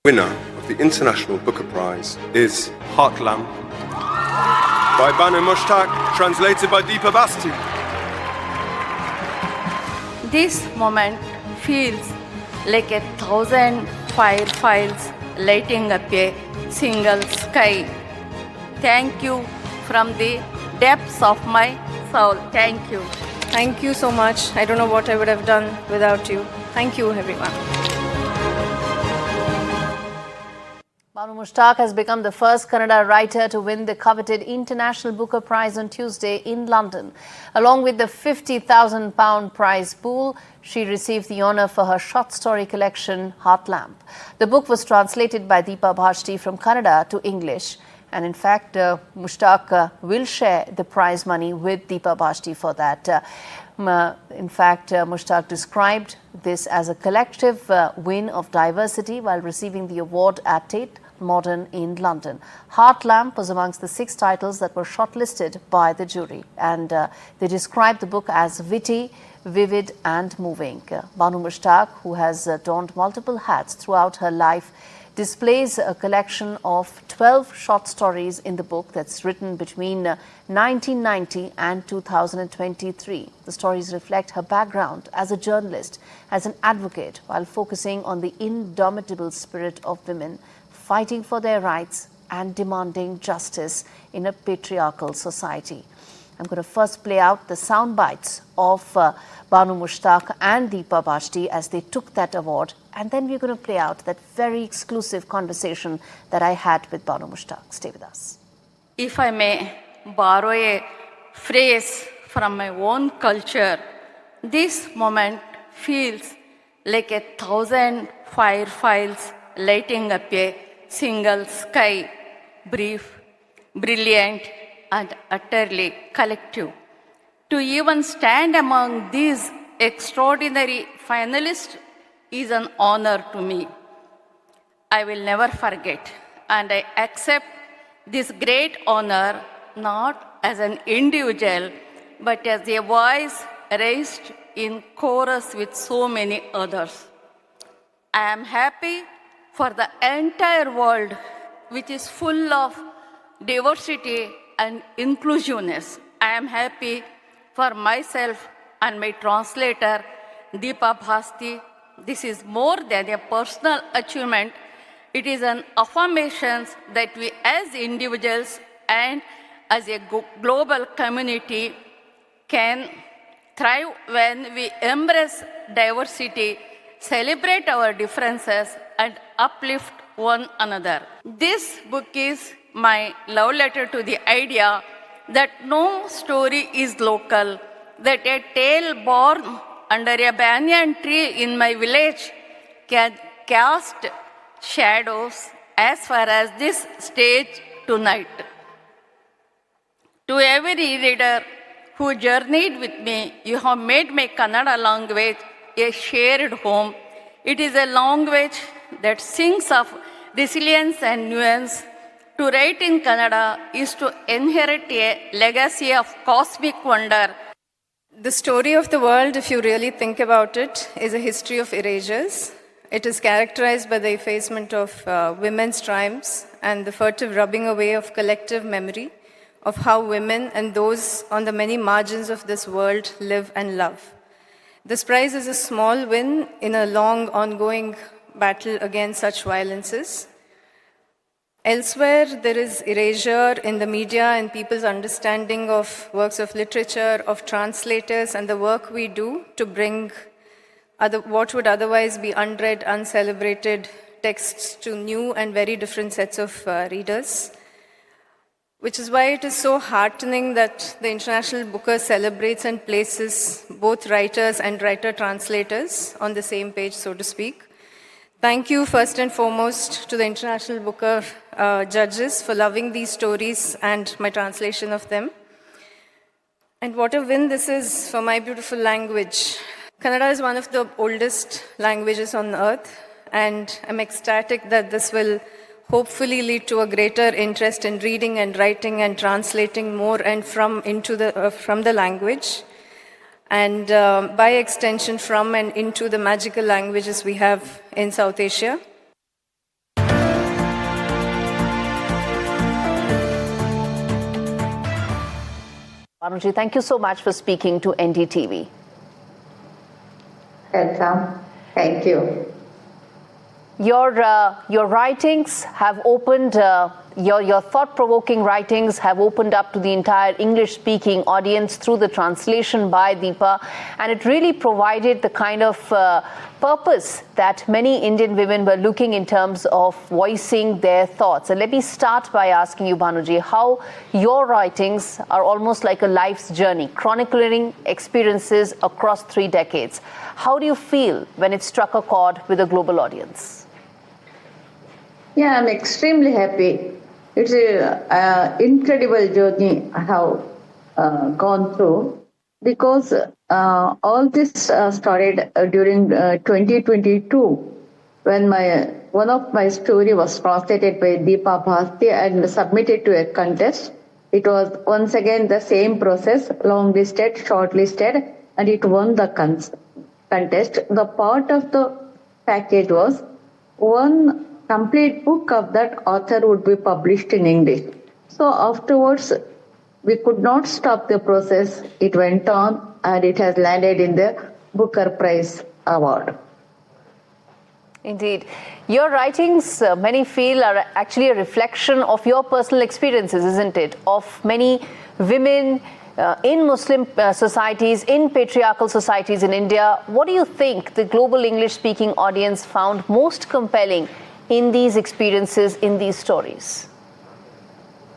Winner of the International Booker Prize is Heartland by Banu Mushtaq, translated by Deepa Bhasthi. This moment feels like 1,000 fireflies lighting up a single sky. Thank you from the depths of my soul. Thank you. Thank you so much. I don't know what I would have done without you. Thank you, everyone. Banu Mushtaq has become the first Kannada writer to win the coveted International Booker Prize on Tuesday in London. Along with the £50,000 prize pool, she received the honour for her short story collection, Heart Lamp. The book was translated by Deepa Bhasthi from Kannada to English. And in fact, Mushtaq will share the prize money with Deepa Bhasthi for that. In fact, Mushtaq described this as a collective win of diversity while receiving the award at Tate Modern in London. Heart Lamp was amongst the 6 titles that were shortlisted by the jury, and they described the book as witty, vivid and moving. Banu Mushtaq, who has donned multiple hats throughout her life, displays a collection of 12 short stories in the book that's written between 1990 and 2023. The stories reflect her background as a journalist, as an advocate, while focusing on the indomitable spirit of women fighting for their rights and demanding justice in a patriarchal society. I'm going to first play out the sound bites of Banu Mushtaq and Deepa Bhasthi as they took that award, and then we're going to play out that very exclusive conversation that I had with Banu Mushtaq. Stay with us. If I may borrow a phrase from my own culture, this moment feels like 1,000 fireflies lighting up a single sky, brief, brilliant, and utterly collective. To even stand among these extraordinary finalists is an honor to me. I will never forget, and I accept this great honor not as an individual, but as a voice raised in chorus with so many others. I am happy for the entire world, which is full of diversity and inclusiveness. I am happy for myself and my translator, Deepa Bhasthi. This is more than a personal achievement. It is an affirmation that we as individuals and as a global community can thrive when we embrace diversity, celebrate our differences, and uplift one another. This book is my love letter to the idea that no story is local, that a tale born under a banyan tree in my village can cast shadows as far as this stage tonight. To every reader who journeyed with me, you have made my Kannada language a shared home. It is a language that sings of resilience and nuance. To write in Kannada is to inherit a legacy of cosmic wonder. The story of the world, if you really think about it, is a history of erasures. It is characterized by the effacement of women's triumphs and the furtive rubbing away of collective memory of how women and those on the many margins of this world live and love. This prize is a small win in a long, ongoing battle against such violences. Elsewhere, there is erasure in the media and people's understanding of works of literature, of translators, and the work we do to bring what would otherwise be unread, uncelebrated texts to new and very different sets of readers. Which is why it is so heartening that the International Booker celebrates and places both writers and writer-translators on the same page, so to speak. Thank you, first and foremost, to the International Booker judges for loving these stories and my translation of them. And what a win this is for my beautiful language. Kannada is one of the oldest languages on earth, and I'm ecstatic that this will hopefully lead to a greater interest in reading and writing and translating more and from the language. And by extension from and into the magical languages we have in South Asia. Banuji, thank you so much for speaking to NDTV. Welcome. Thank you. Your writings have opened, your thought-provoking writings have opened up to the entire English-speaking audience through the translation by Deepa, and it really provided the kind of purpose that many Indian women were looking in terms of voicing their thoughts. And let me start by asking you, Banuji, how your writings are almost like a life's journey, chronicling experiences across 3 decades. How do you feel when it struck a chord with a global audience? Yeah, I'm extremely happy. It's an incredible journey I have gone through, because all this started during 2022, when one of my story was translated by Deepa Bhasthi and submitted to a contest. It was once again the same process, long-listed, shortlisted, and it won the contest. The part of the package was one complete book of that author would be published in English. So afterwards, we could not stop the process. It went on, and it has landed in the Booker Prize Award. Indeed. Your writings, many feel, are actually a reflection of your personal experiences, isn't it? Of many women in Muslim societies, in patriarchal societies in India. What do you think the global English-speaking audience found most compelling in these experiences, in these stories?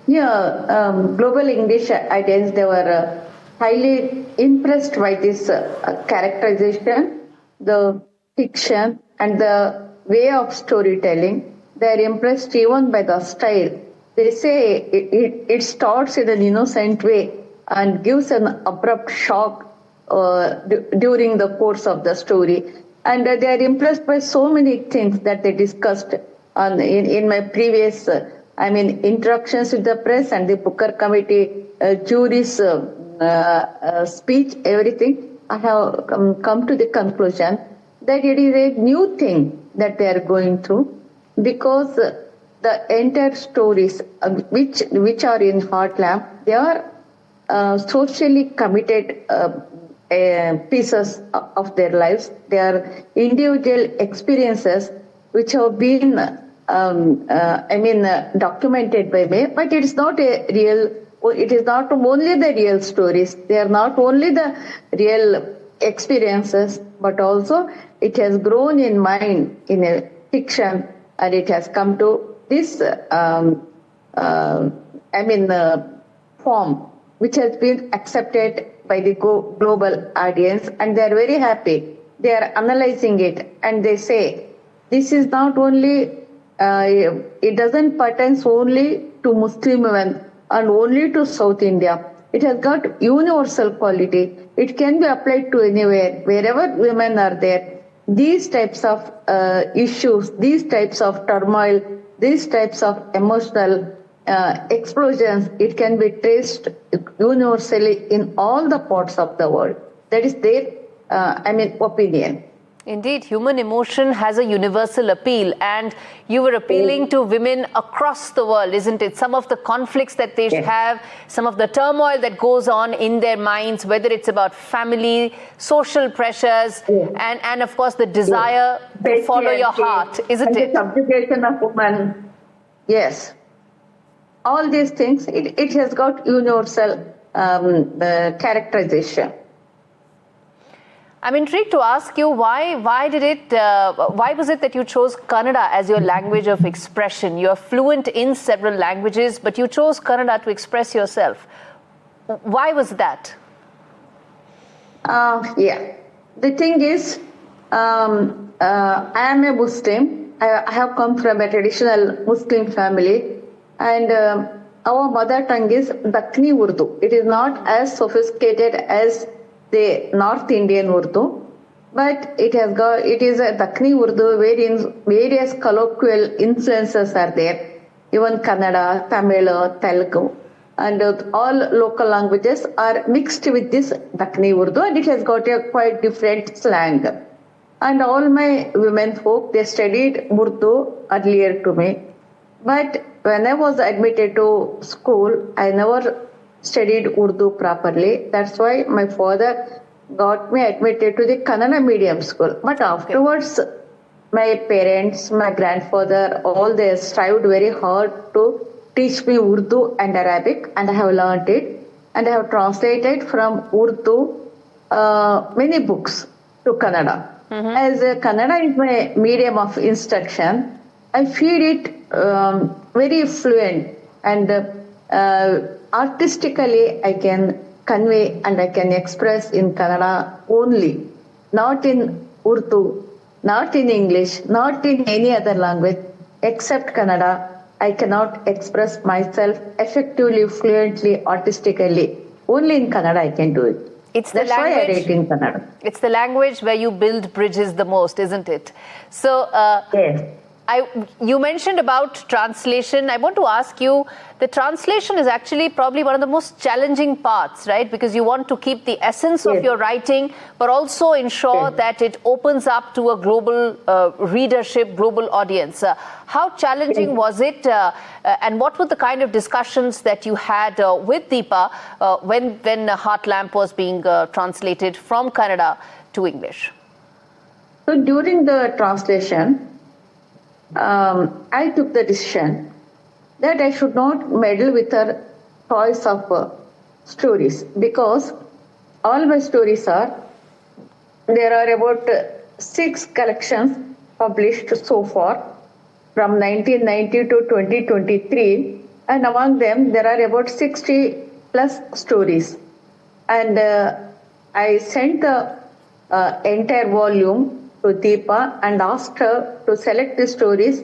Yeah, global English audience, they were highly impressed by this characterization, the fiction, and the way of storytelling. They are impressed even by the style. They say it starts in an innocent way and gives an abrupt shock during the course of the story. And they are impressed by so many things that they discussed in my previous, interactions with the press and the Booker Committee, jury's speech, everything. I have come to the conclusion that it is a new thing that they are going through, because the entire stories which are in Heartland, they are socially committed pieces of their lives. They are individual experiences which have been documented by me, but it is not it is not only the real stories. They are not only the real experiences, but also it has grown in mind in a fiction, and it has come to this form which has been accepted by the global audience, and they are very happy. They are analyzing it, and they say this is not only it doesn't pertain only to Muslim women and only to South India. It has got universal quality. It can be applied to anywhere, wherever women are there. These types of issues, these types of turmoil, these types of emotional explosions, it can be traced universally in all the parts of the world. That is their, opinion. Indeed, human emotion has a universal appeal, and you were appealing to women across the world, isn't it? Some of the conflicts that they have, some of the turmoil that goes on in their minds, whether it's about family, social pressures, and of course the desire to follow your heart, isn't it? The subjugation of women. Yes. All these things, it has got universal characterization. I'm intrigued to ask you why was it that you chose Kannada as your language of expression? You're fluent in several languages, but you chose Kannada to express yourself. Why was that? The thing is, I am a Muslim. I have come from a traditional Muslim family, and our mother tongue is Dakhni Urdu. It is not as sophisticated as the North Indian Urdu, but it is a Dakhni Urdu wherein various colloquial influences are there. Even Kannada, Tamil, Telugu, and all local languages are mixed with this Dakhni Urdu, and it has got a quite different slang. And all my women folk, they studied Urdu earlier to me. But when I was admitted to school, I never studied Urdu properly. That's why my father got me admitted to the Kannada medium school. But afterwards, my parents, my grandfather, all they strived very hard to teach me Urdu and Arabic, and I have learned it. And I have translated from Urdu many books to Kannada. As Kannada is my medium of instruction, I feel it very fluent, and artistically I can convey and I can express in Kannada only, not in Urdu, not in English, not in any other language except Kannada. I cannot express myself effectively, fluently, artistically. Only in Kannada I can do it. It's That's why I write in Kannada. It's the language where you build bridges the most, isn't it? So, Yes. you mentioned about translation. I want to ask you, the translation is actually probably one of the most challenging parts, right? Because you want to keep the essence of your writing, but also ensure that it opens up to a global readership, global audience. How challenging was it? And what were the kind of discussions that you had with Deepa when Heart Lamp was being translated from Kannada to English? So during the translation, I took the decision that I should not meddle with her choice of stories, because all my stories there are about 6 collections published so far from 1990 to 2023, and among them there are about 60 plus stories. And I sent the entire volume to Deepa and asked her to select the stories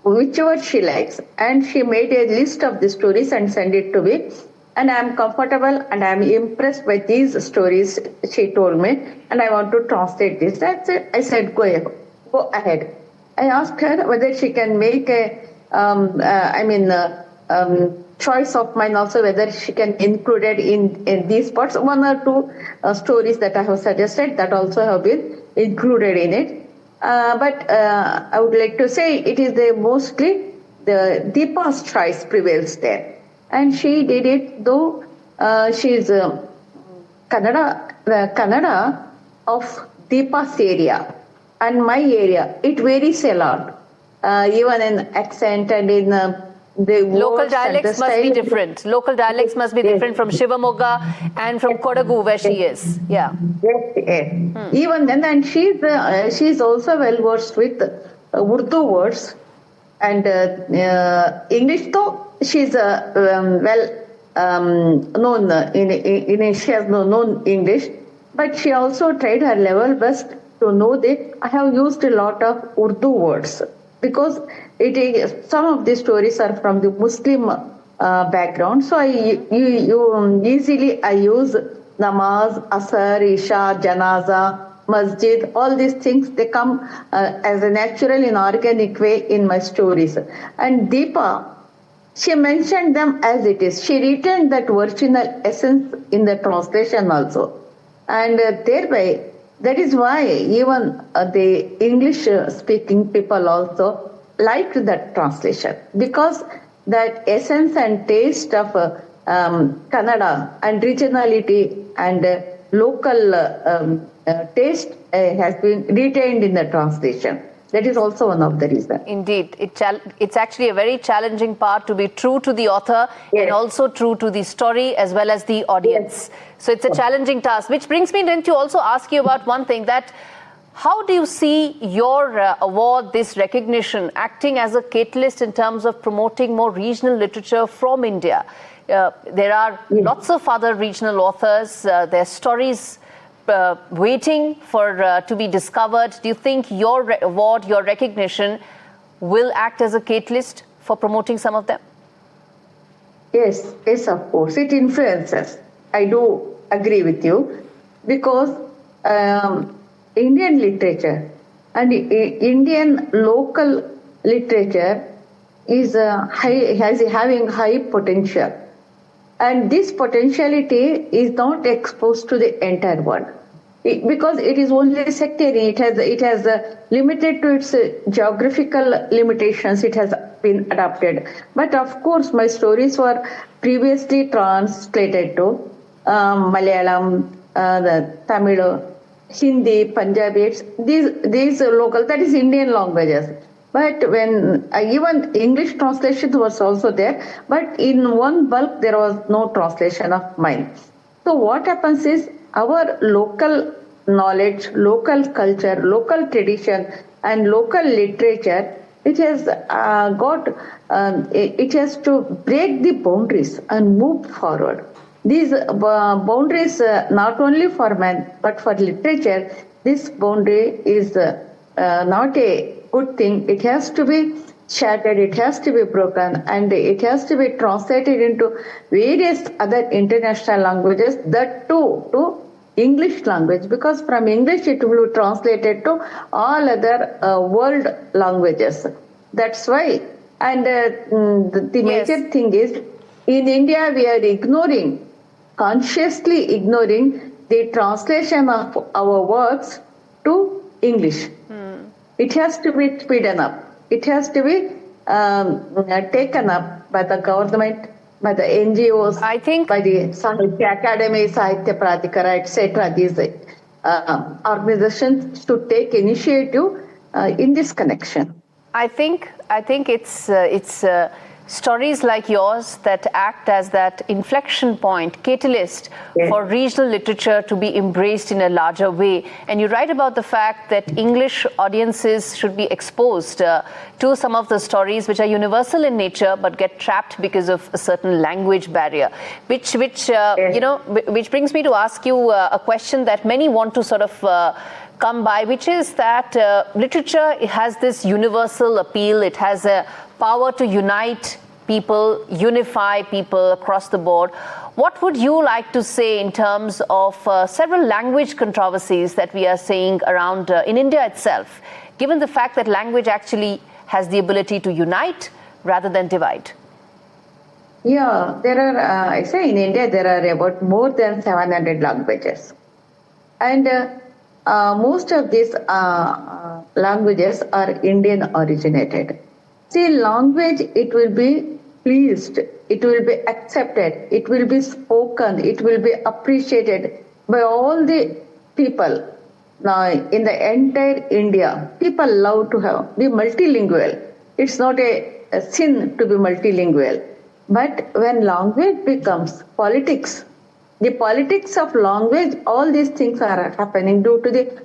whichever she likes, and she made a list of the stories and sent it to me, and I am comfortable and I am impressed by these stories, she told me, and I want to translate this. That's it. I said go ahead. I asked her whether she can make a choice of mine also, whether she can include it in these parts. 1 or 2 stories that I have suggested that also have been included in it. But I would like to say it is mostly the Deepa's choice prevails there. And she did it, though she is Kannada of Deepa's area and my area. It varies a lot, even in accent and in the local dialects must be different. Local dialects must be different from Shivamogga and from Kodagu, where she is. Yeah. Yes. Even then, and she's also well versed with Urdu words and English. Though she's known she has known English, but she also tried her level best to know that I have used a lot of Urdu words, because some of these stories are from the Muslim background. So I easily use namaz, asar, isha, janaza, masjid, all these things, they come as a natural and organic way in my stories. And Deepa, she mentioned them as it is. She retained that original essence in the translation also. And thereby, that is why even the English-speaking people also liked that translation, because that essence and taste of Kannada and regionality and local taste has been retained in the translation. That is also one of the reasons. Indeed. It's actually a very challenging part to be true to the author and also true to the story as well as the audience. So it's a challenging task, which brings me then to also ask you about one thing, that how do you see your award, this recognition, acting as a catalyst in terms of promoting more regional literature from India? There are lots of other regional authors, their stories waiting for to be discovered. Do you think your award, your recognition will act as a catalyst for promoting some of them? Yes, of course. It influences. I do agree with you, because Indian literature and Indian local literature is having high potential. And this potentiality is not exposed to the entire world, because it is only sectarian. It has limited to its geographical limitations. It has been adapted. But of course, my stories were previously translated to Malayalam, the Tamil, Hindi, Punjabi, these local, that is Indian languages. But when even English translation was also there, but in one bulk there was no translation of mine. So what happens is our local knowledge, local culture, local tradition, and local literature, it has it has to break the boundaries and move forward. These boundaries, not only for men but for literature, this boundary is not a good thing. It has to be shattered, it has to be broken, and it has to be translated into various other international languages, that too to English language, because from English it will be translated to all other world languages. That's why. And the major thing is, in India we are consciously ignoring the translation of our works to English. It has to be speeded up. It has to be taken up by the government, by the NGOs, I think, by the Sahitya Academy, Sahitya Pradhikara, etc. These organizations should take initiative in this connection. I think it's stories like yours that act as that inflection point, catalyst for regional literature to be embraced in a larger way. And you write about the fact that English audiences should be exposed to some of the stories which are universal in nature but get trapped because of a certain language barrier, which brings me to ask you a question that many want to sort of come by, which is that literature has this universal appeal. It has a power to unite people, unify people across the board. What would you like to say in terms of several language controversies that we are seeing around in India itself, given the fact that language actually has the ability to unite rather than divide? Yeah, there are, I say in India, there are about more than 700 languages. And most of these languages are Indian originated. See, language, it will be pleased, it will be accepted, it will be spoken, it will be appreciated by all the people. Now, in the entire India, people love to be multilingual. It's not a sin to be multilingual. But when language becomes politics, the politics of language, all these things are happening due to the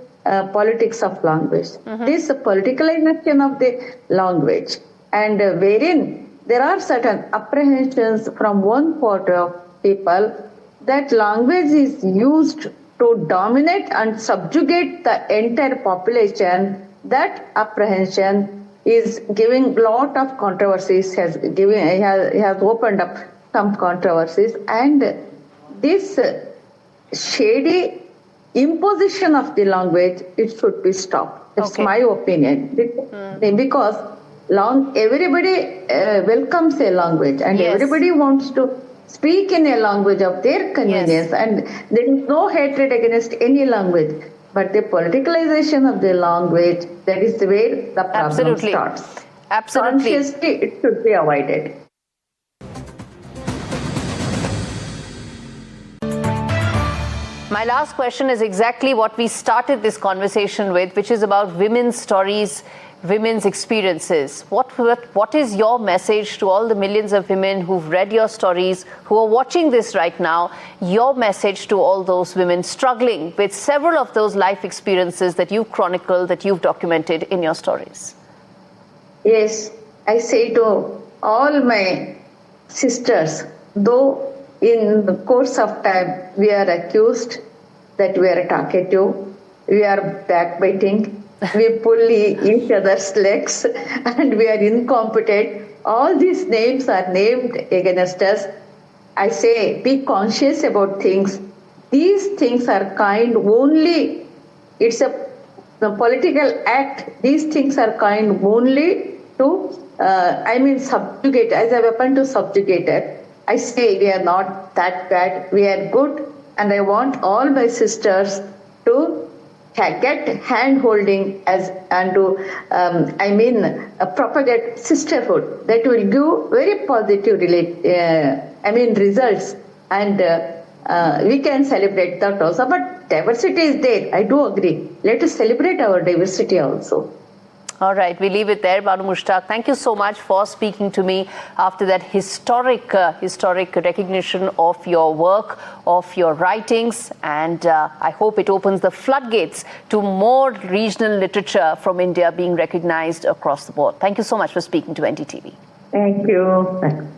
politics of language. This politicalization of the language, and wherein there are certain apprehensions from one quarter of people that language is used to dominate and subjugate the entire population. That apprehension is giving lot of controversies, has opened up some controversies, and this shady imposition of the language, it should be stopped. That's my opinion. Because everybody welcomes a language, and everybody wants to speak in a language of their convenience, and there is no hatred against any language. But the politicalization of the language, that is where the problem starts. Absolutely. Consciously, it should be avoided. My last question is exactly what we started this conversation with, which is about women's stories, women's experiences. What is your message to all the millions of women who've read your stories, who are watching this right now, your message to all those women struggling with several of those life experiences that you've chronicled, that you've documented in your stories? Yes, I say to all my sisters, though in the course of time we are accused that we are talkative, we are backbiting, we pull each other's legs, and we are incompetent. All these names are named against us. I say, be conscious about things. These things are kind only, it's a political act. These things are kind only to, subjugate, as a weapon to subjugate it. I say we are not that bad, we are good, and I want all my sisters to get hand holding and to propagate sisterhood that will give very positive results, and we can celebrate that also. But diversity is there, I do agree. Let us celebrate our diversity also. All right, we leave it there. Banu Mushtaq, thank you so much for speaking to me after that historic recognition of your work, of your writings, and I hope it opens the floodgates to more regional literature from India being recognized across the board. Thank you so much for speaking to NDTV. Thank you.